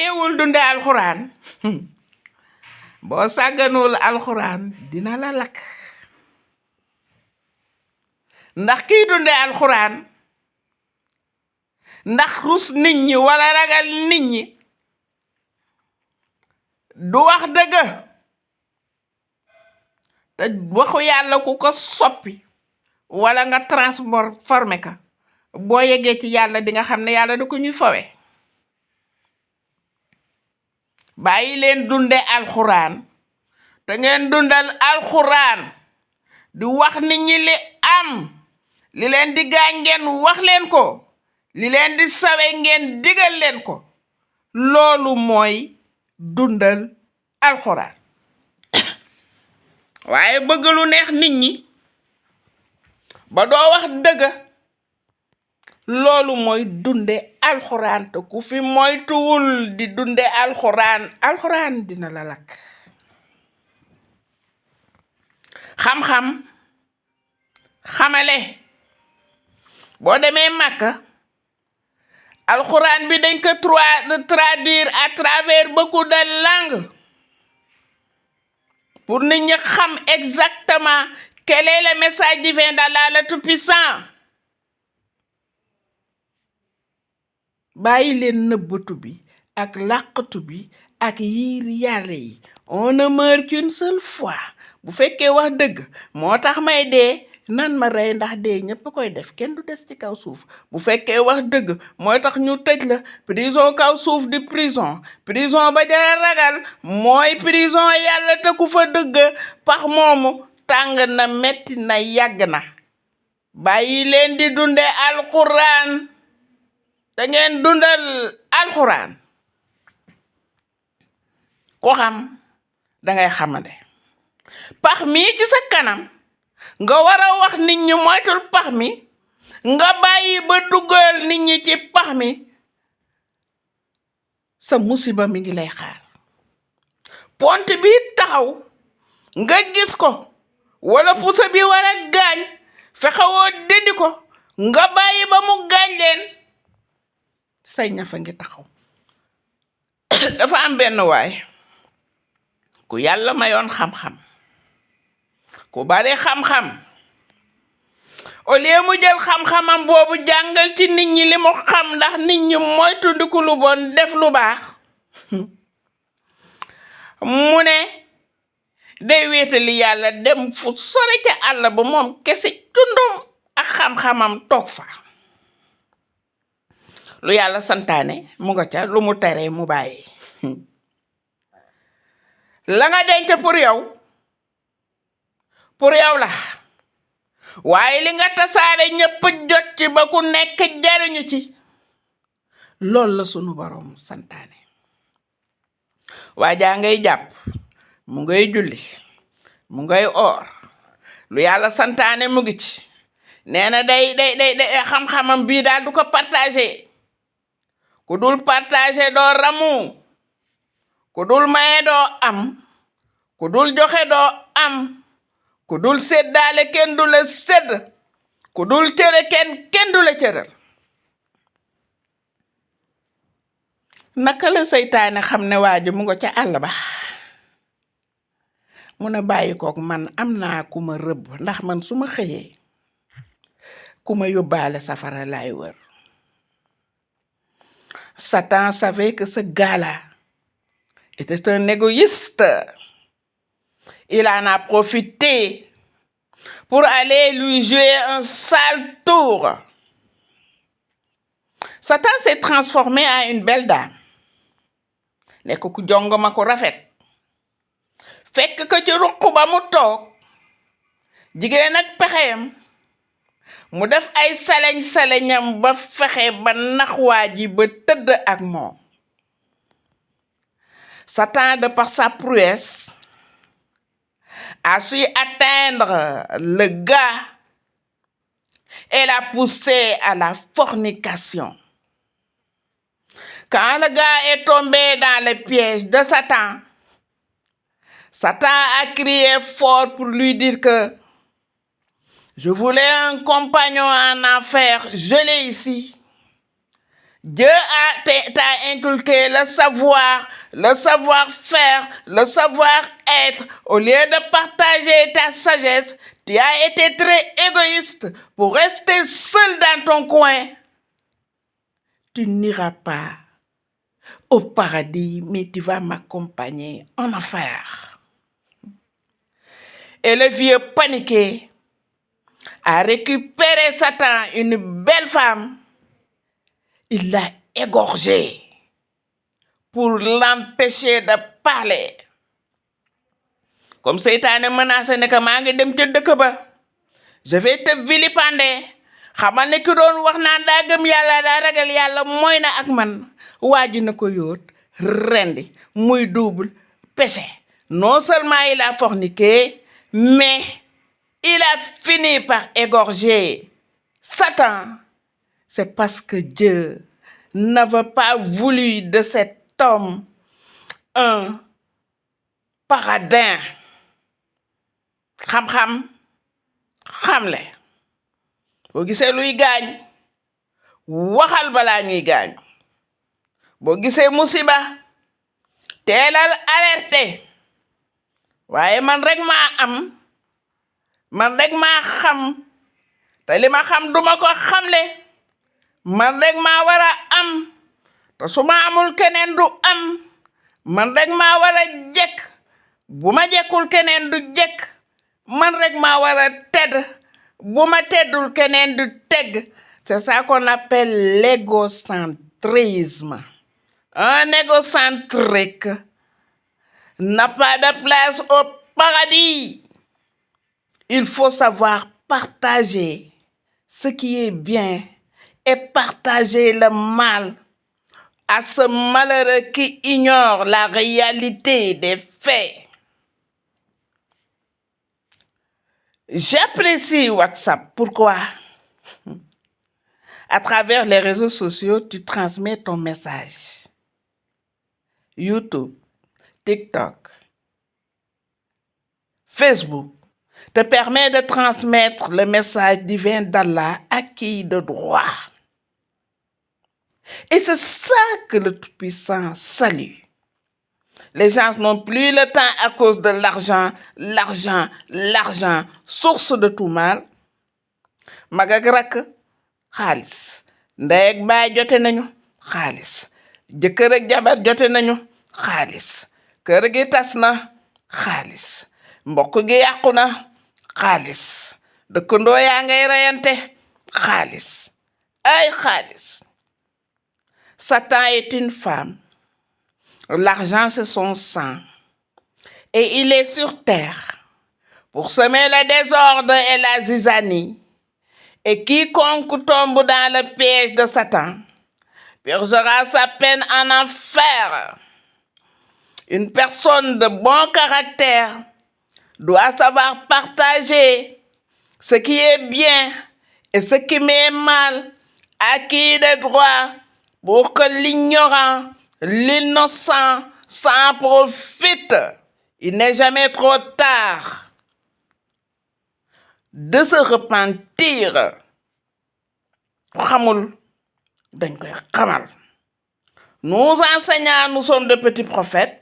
ñemewul dunde alxuraan boo sàgganul alxuraan dina la lakk ndax kiy dunde alxuraan ndax rus nit ñi wala ragal nit ñi du wax dëgg te waxu yàlla ku ko soppi wala nga transformé ka boo yeggee ci yàlla di nga xam ne yàlla du ko ñuy fawe bàyyi leen dunde alxuraan te ngeen dundal alxuraan di wax nit ñi li am li leen di gaañ ngeen wax leen ko li leen di sawe ngeen digal leen ko loolu mooy dundal alxuraan waaye bëgg lu neex nit ñi ba doo wax dëgg loolu mooy dunde alxuraan te ku fi moytuwul di dunde alxuraan dina la lakk xam-xam xamale boo demee Makka alxuraan bi dañ ko traduire à travers beaucoup de langues pour nit ñi xam exactement quel est le message divin d'Allah le Tout-Puissant bàyyi leen nëbbatu bi ak làqatu bi ak yiir yàlla yi on ne meurt qu'une seule fois bu fekkee wax dëgg moo tax may dee nan ma rey ndax dee ñépp koy def kenn du des ci kaw suuf bu fekkee wax dëgg mooy tax ñu tëj la prison kaw suuf di prison ba jara ragal mooy prison yàlla te ku fa dëgg pax moomu tàng na metti na yàgg na bàyyi leen di dunde alxuraan te ngeen dundal alxuraan ko xam dangay xamante pax mi ci sa kanam nga war a wax nit ñi moytul pax mi nga bàyyi ba dugal nit ñi ci pax mi sa musiba mi ngi lay xaar pont bi taxaw nga gis ko wala pusa bi war a gaañ fexewoo dindi ko nga bàyyi ba mu gaañ leen say ñafa ngi taxaw dafa am benn waay ku yàlla mayoon xam-xam ku bari xam-xam au lieu mu jël xam-xamam boobu jàngal ci nit ñi li mu xam ndax nit ñi moytu ndiku lu bon def lu baax mu ne day wéetali yàlla dem fu sore ca àll ba moom kese tundum ak xam-xamam toog fa lu yàlla santaane mu nga ca lu mu teree mu bàyyi la nga denc pour yow la waaye li nga tasaare ñëpp jot ci ba ku nekk jariñu ci loolu la sunu borom santaane waa jaa ngay jàpp mu ngay julli mu ngay oor lu yàlla santaane mu ngi ci nee na day xam-xamam bii daal du ko partagé ku dul partagé doo ramu ku dul maye doo am ku dul joxe doo am ku dul seddaale kenn du la sedd ku dul cëre kenn du la cëral naka la seytaane xam ne waaju mu nga ca àll ba mu ne bàyyi kook man am naa ku ma rëbb ndax man su ma xëyee ku ma yóbbaale safara laay wër Satan savait que ce gars-là était un égoïste. Il en a profité pour aller lui jouer un sale tour. Satan s'est transformé en une belle dame. Nekk ku jongoma ko rafet. Fekk ko ci ruq ba mu toog. Jigéen ak pexeyam. Mu def ay saleñ-saleñam ba fexe ba naxwaa ji ba tëdd ak moom. Satan, de par sa prouesse, a su atteindre le gars et l'a poussé à la fornication. Quand le gars est tombé dans le piège de Satan, Satan a crié fort pour lui dire que je voulais un compagnon en enfer, je l'ai ici. Dieu t'a inculqué le savoir-faire, le savoir-être. Au lieu de partager ta sagesse, tu as été très égoïste pour rester seul dans ton coin. Tu n'iras pas au paradis, mais tu vas m'accompagner en enfer. Et le vieux paniqué a récupéré Satan, une belle femme. Il l'a égorgée pour l'empêcher de parler. Comme Satan menacé ne que maa ngi dem ca dëkk ba, je vais te vilipender. Xamal ne ki doon wax naan daa gëm yàlla daa ragal yàlla mooy na ak man. Waa ji na ko yóot rendi muy double péché. Non seulement il a forniqué, mais il a fini par égorger Satan. C'est parce que Dieu n'avait pas voulu de cet homme un paradin. Xam-xam, xamle. Boo gisee luy gaañ, waxal balaa ñuy gaañ. Boo gisee musiba, teelal alerté. Waaye man rek maa am, man rek maa xam, te li ma xam duma ko xamle. Man rek maa war a am, te su ma amul keneen du am. Man rek maa war a jekk, bu ma jekkul keneen du jekk. Man rek maa war a tedd, bu ma teddul keneen du tegg. C'est ça qu'on appelle l'égocentrisme. Un égocentrique n'a pas de place au paradis. Il faut savoir partager ce qui est bien et partager le mal à ce malheureux qui ignore la réalité des faits. J'apprécie WhatsApp. Pourquoi? À travers les réseaux sociaux, tu transmets ton message. YouTube, TikTok, Facebook te permet de transmettre le message divin d'Allah à qui de droit. Et c'est ça que le Tout-Puissant salue. Les gens n'ont plus le temps à cause de l'argent, source de tout mal. Mag ak rakk, xaalis. Ndey ak baay jote nañu, xaalis. Jëkkër ak jabar jote nañu, xaalis. Kër gi tas na, xaalis. Mbokk gi yàqu na, xaalis. Dëkkandoo yaa ngay reyante, xaalis. Ay xaalis. Satan est une femme. L'argent, c'est son sang. Et il est sur terre pour semer le désordre et la zizanie. Et quiconque tombe dans le piège de Satan purgera sa peine en enfer. Une personne de bon caractère doit savoir partager ce qui est bien et ce qui est mal, à qui de droit, pour que l'ignorant, l'innocent s'en profite. Il n'est jamais trop tard de se repentir. Xamul dañ koy xamal. Nous enseignants, nous sommes de petits prophètes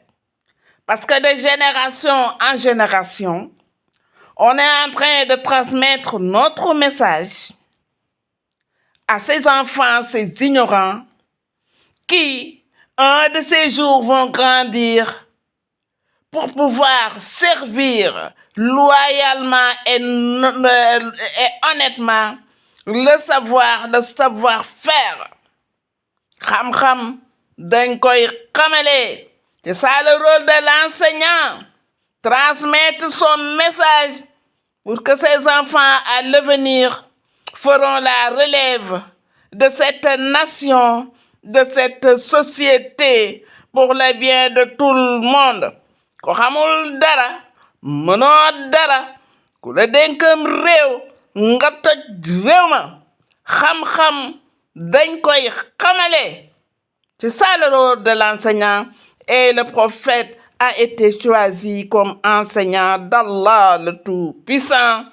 parce que de génération en génération, on est en train de transmettre notre message à ces enfants, ces ignorants, qui, un de ces jours, vont grandir pour pouvoir servir loyalement et honnêtement le savoir-faire. Xam-xam dañ koy xamale. C'est ça le rôle de l'enseignant. Transmettre son message pour que ces enfants à l'avenir feront la relève de cette nation, de cette société, pour le bien de tout le monde. Ko xamul dara, mënoo dara, ku la dénkam réew, nga toj réew ma. Xam-xam dañ koy xamale. C'est ça le rôle de l'enseignant. Et le prophète a été choisi comme enseignant d'Allah le Tout-Puissant,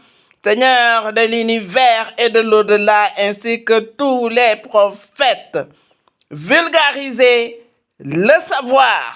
Seigneur de l'univers et de l'au-delà, ainsi que tous les prophètes. vulgariser le savoir